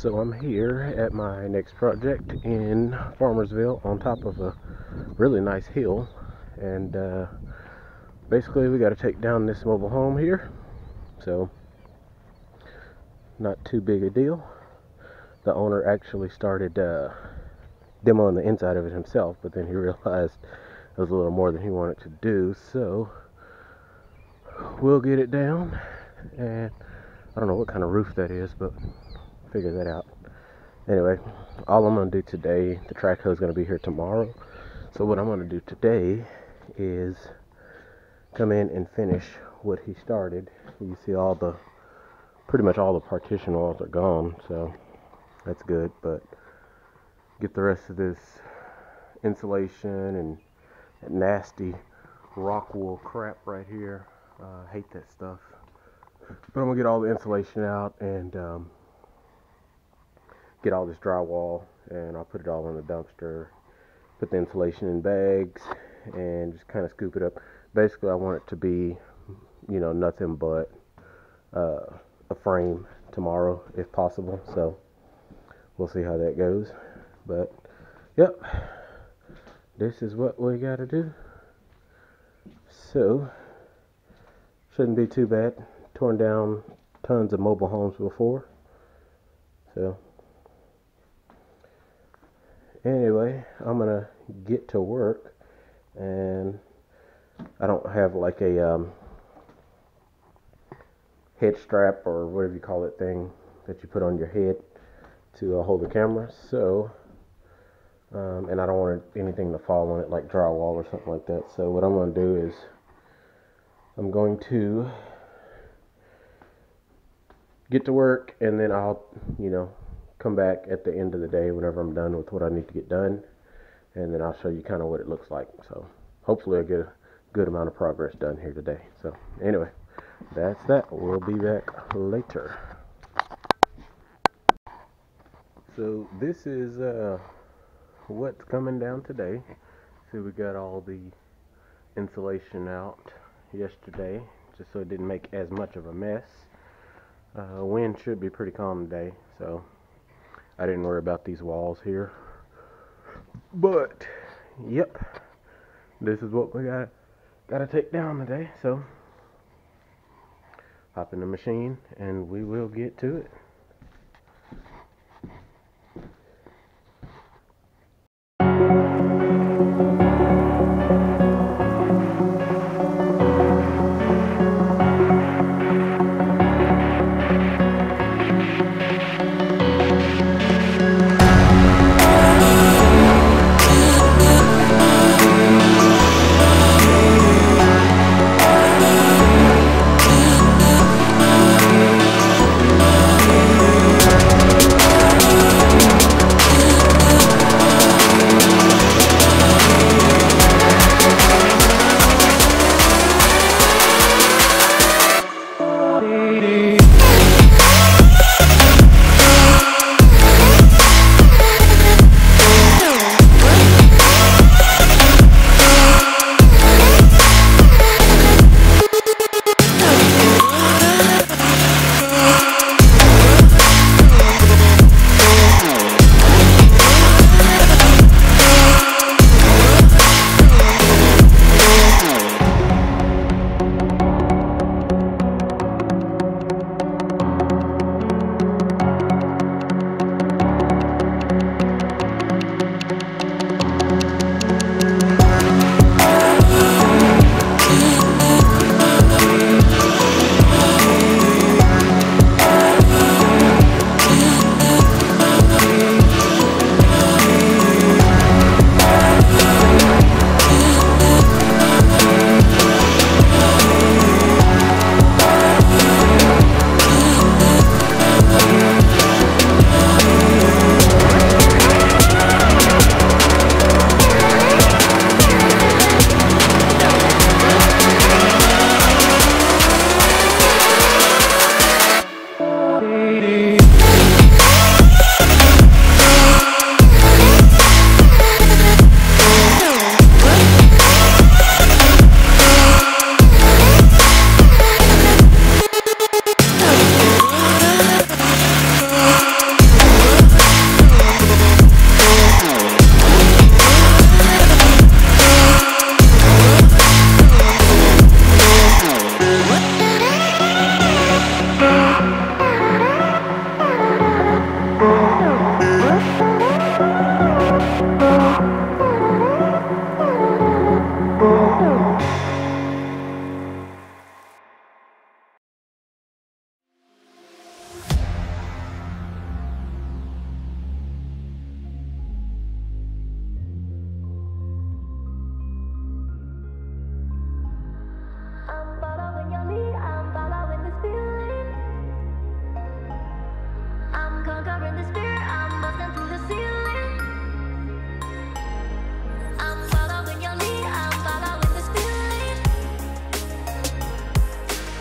So I'm here at my next project in Farmersville on top of a really nice hill, and basically we got to take down this mobile home here. So not too big a deal. The owner actually started demoing the inside of it himself, but then he realized it was a little more than he wanted to do, so we'll get it down. And I don't know what kind of roof that is, but figure that out. Anyway, all I'm going to do today, the track hoe is going to be here tomorrow, so what I'm going to do today is come in and finish what he started. You see pretty much all the partition walls are gone, so that's good, but get the rest of this insulation and that nasty rock wool crap right here. I hate that stuff, but I'm going to get all the insulation out and get all this drywall, and I'll put it all in the dumpster, put the insulation in bags, and just kind of scoop it up. Basically, I want it to be, you know, nothing but a frame tomorrow, if possible. So we'll see how that goes. But yep, this is what we got to do. So shouldn't be too bad. Torn down tons of mobile homes before, so anyway, I'm gonna get to work, and I don't have like a head strap or whatever you call it thing that you put on your head to hold the camera, so and I don't want anything to fall on it like drywall or something like that. So what I'm going to do is I'm going to get to work, and then I'll, you know, come back at the end of the day whenever I'm done with what I need to get done, and then I'll show you kind of what it looks like. So hopefully I'll get a good amount of progress done here today. So anyway, that's that. We'll be back later. So this is what's coming down today. So we got all the insulation out yesterday just so it didn't make as much of a mess. Wind should be pretty calm today, so I didn't worry about these walls here. But yep, this is what we gotta take down today. So hop in the machine and we will get to it. conquering the spirit, I'm busting through the ceiling. I'm following your lead, I'm following the spirit.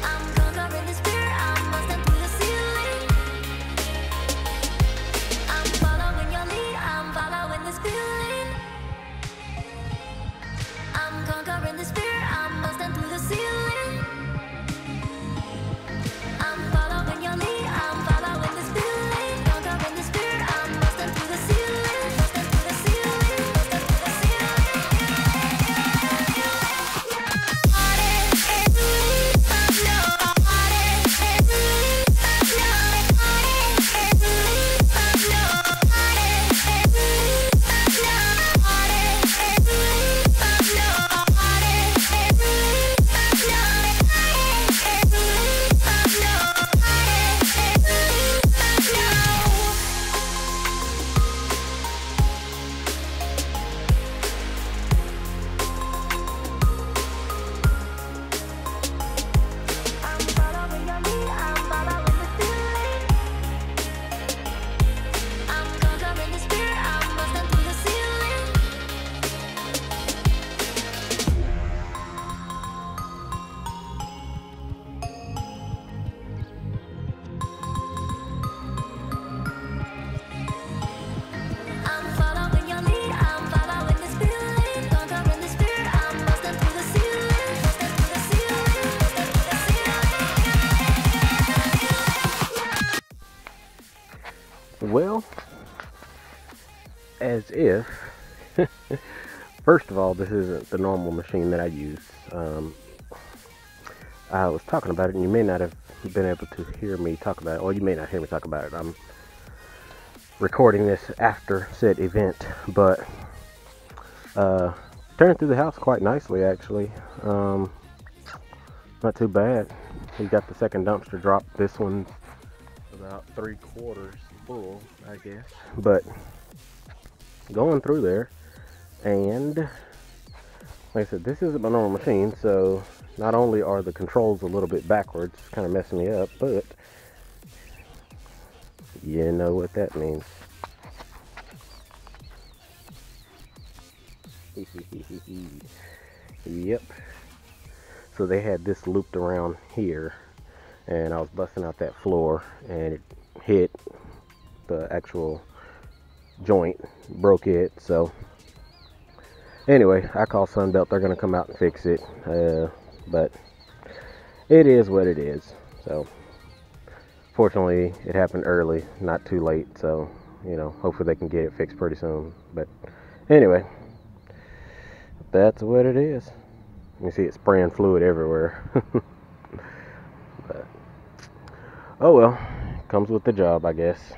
I'm conquering the spirit, I'm busting through the ceiling. I'm following your lead, I'm following the spirit. I'm conquering the spirit, I'm busting through the ceiling. I'm following your lead, I'm following the spirit. Conquering the spirit, I'm busting through the ceiling. Busting through the ceiling, busting through the Well, as if, first of all, this isn't the normal machine that I use. I was talking about it, and you may not have been able to hear me talk about it, or you may not hear me talk about it. I'm recording this after said event, but turning through the house quite nicely, actually. Not too bad. We got the second dumpster dropped. This one's about 3/4 full, I guess, but going through there, and like I said, this isn't my normal machine, so not only are the controls a little bit backwards, kind of messing me up, but you know what that means. Yep. So they had this looped around here, and I was busting out that floor, and it hit the actual joint, broke it. So anyway, I call Sunbelt. They're gonna come out and fix it, but it is what it is. So fortunately it happened early, not too late, so you know, hopefully they can get it fixed pretty soon. But anyway, that's what it is. You see it spraying fluid everywhere. But oh well, comes with the job, I guess.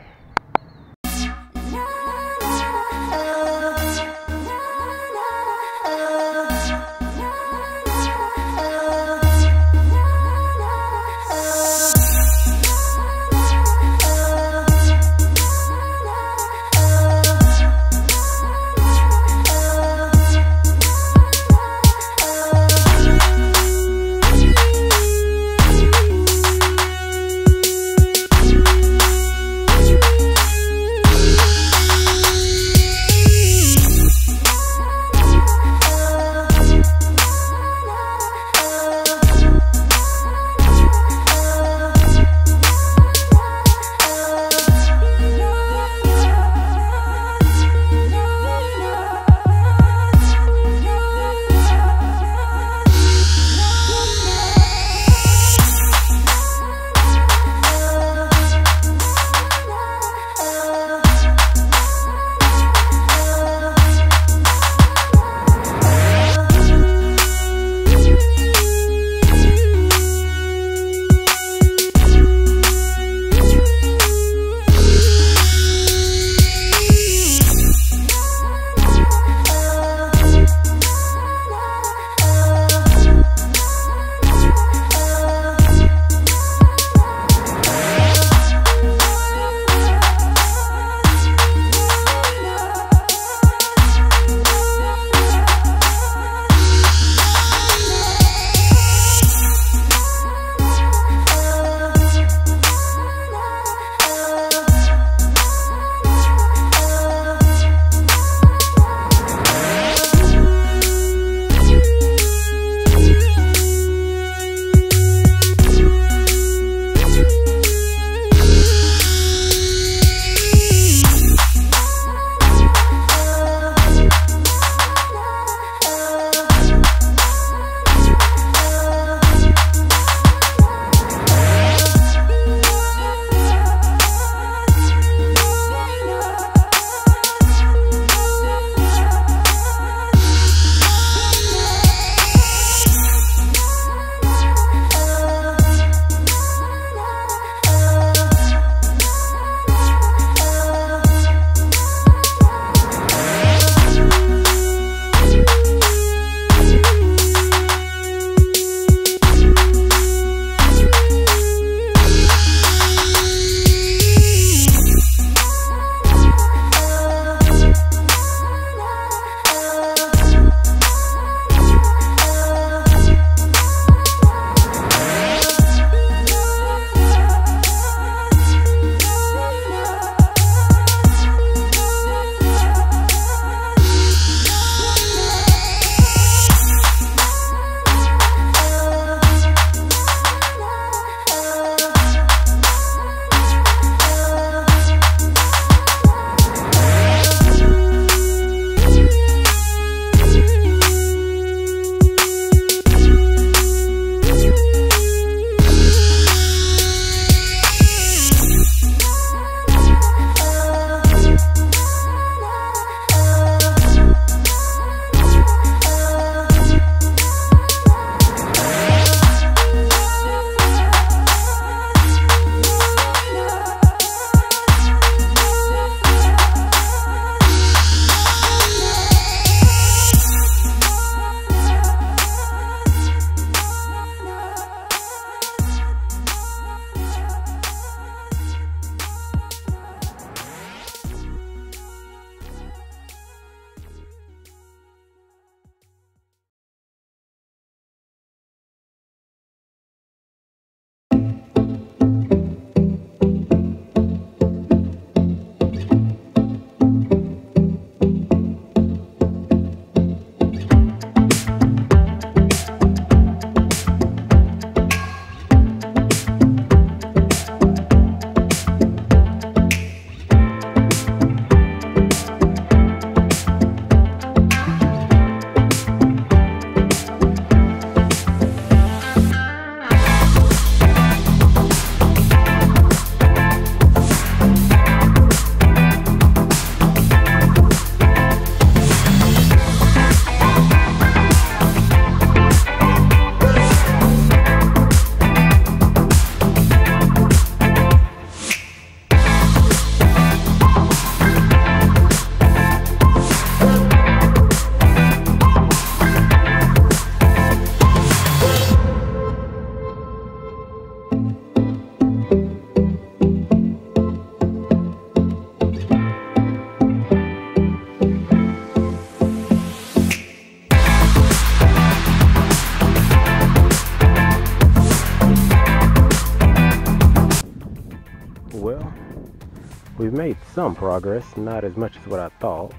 we've made some progress, not as much as what I thought.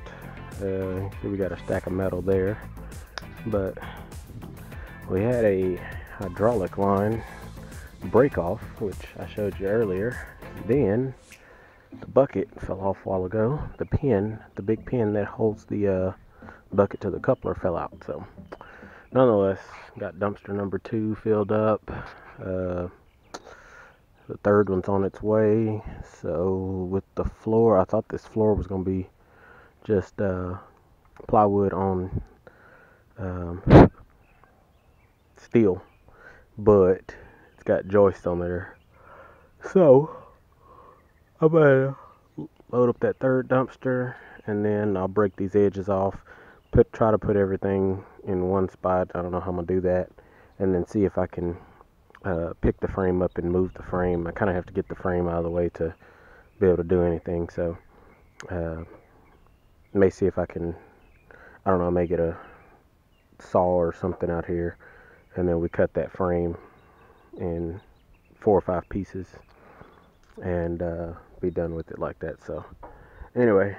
See, we got a stack of metal there, but we had a hydraulic line break off, which I showed you earlier. Then the bucket fell off a while ago. The pin, the big pin that holds the bucket to the coupler, fell out. So nonetheless, got dumpster number 2 filled up. The third one's on its way. So with the floor, I thought this floor was going to be just plywood on steel, but it's got joists on there. So I'm gonna load up that third dumpster, and then I'll break these edges off, try to put everything in one spot. I don't know how I'm gonna do that, and then see if I can pick the frame up and move the frame. I kind of have to get the frame out of the way to be able to do anything. So may see if I can, I don't know, may get a saw or something out here, and then we cut that frame in 4 or 5 pieces and be done with it like that. So anyway,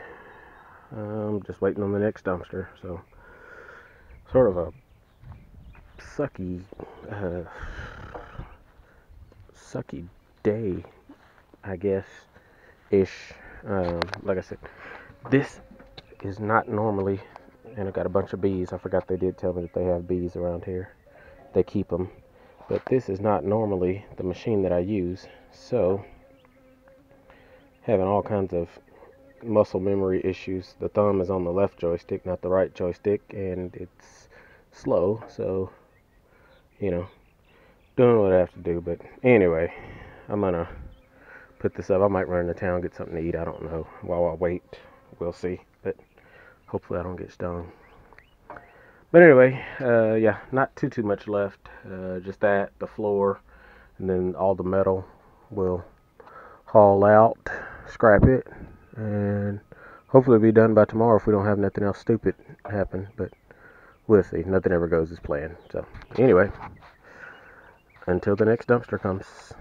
I'm just waiting on the next dumpster. So sort of a sucky day, I guess, ish. Like I said, this is not normally, and I got a bunch of bees. I forgot they did tell me that they have bees around here. They keep them. But this is not normally the machine that I use. So having all kinds of muscle memory issues. The thumb is on the left joystick, not the right joystick, and it's slow. So, you know, doing what I have to do. But anyway, I'm gonna put this up. I might run into town, get something to eat. I don't know. While I wait, we'll see. But hopefully I don't get stung. But anyway, yeah, not too much left. Just that, the floor, and then all the metal will haul out, scrap it, and hopefully it'll be done by tomorrow if we don't have nothing else stupid happen. But we'll see. Nothing ever goes as planned. So anyway, until the next dumpster comes.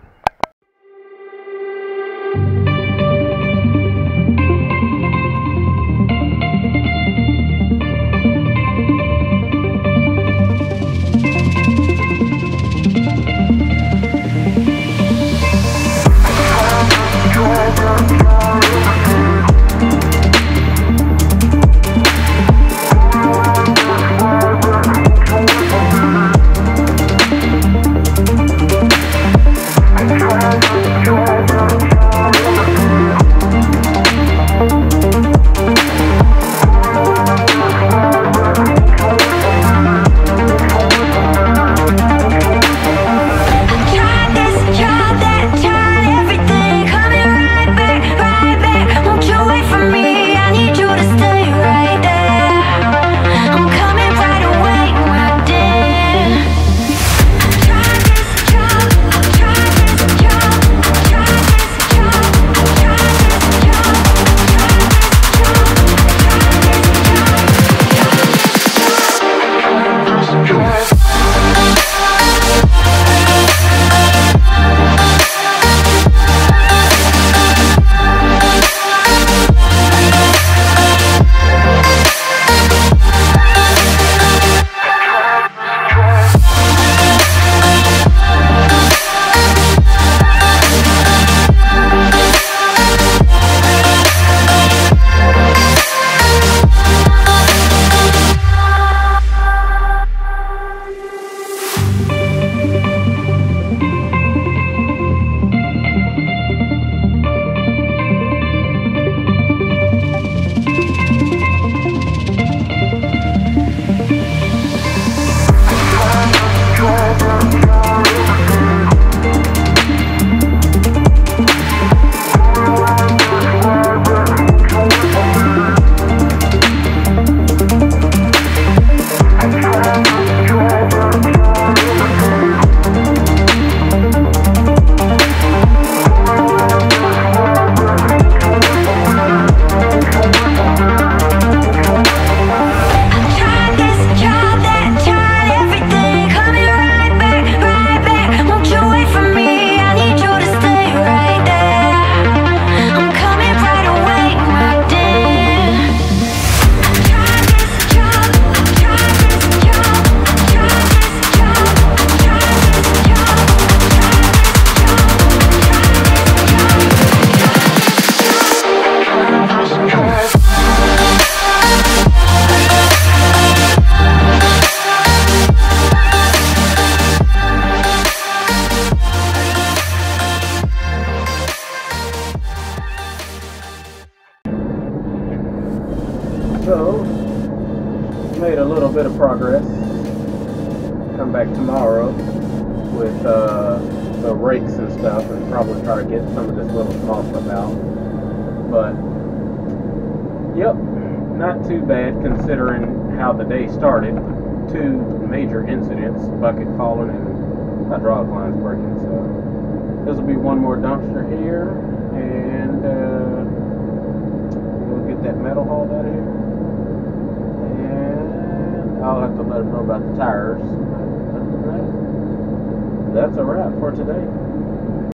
So, made a little bit of progress. Come back tomorrow with the rakes and stuff, and probably try to get some of this little small stuff out. But, yep, not too bad considering how the day started. 2 major incidents, bucket falling and hydraulic lines breaking. So, this will be one more dumpster here, and we'll get that metal hauled out of here. And I'll have to let them know about the tires. Other than that, that's a wrap for today.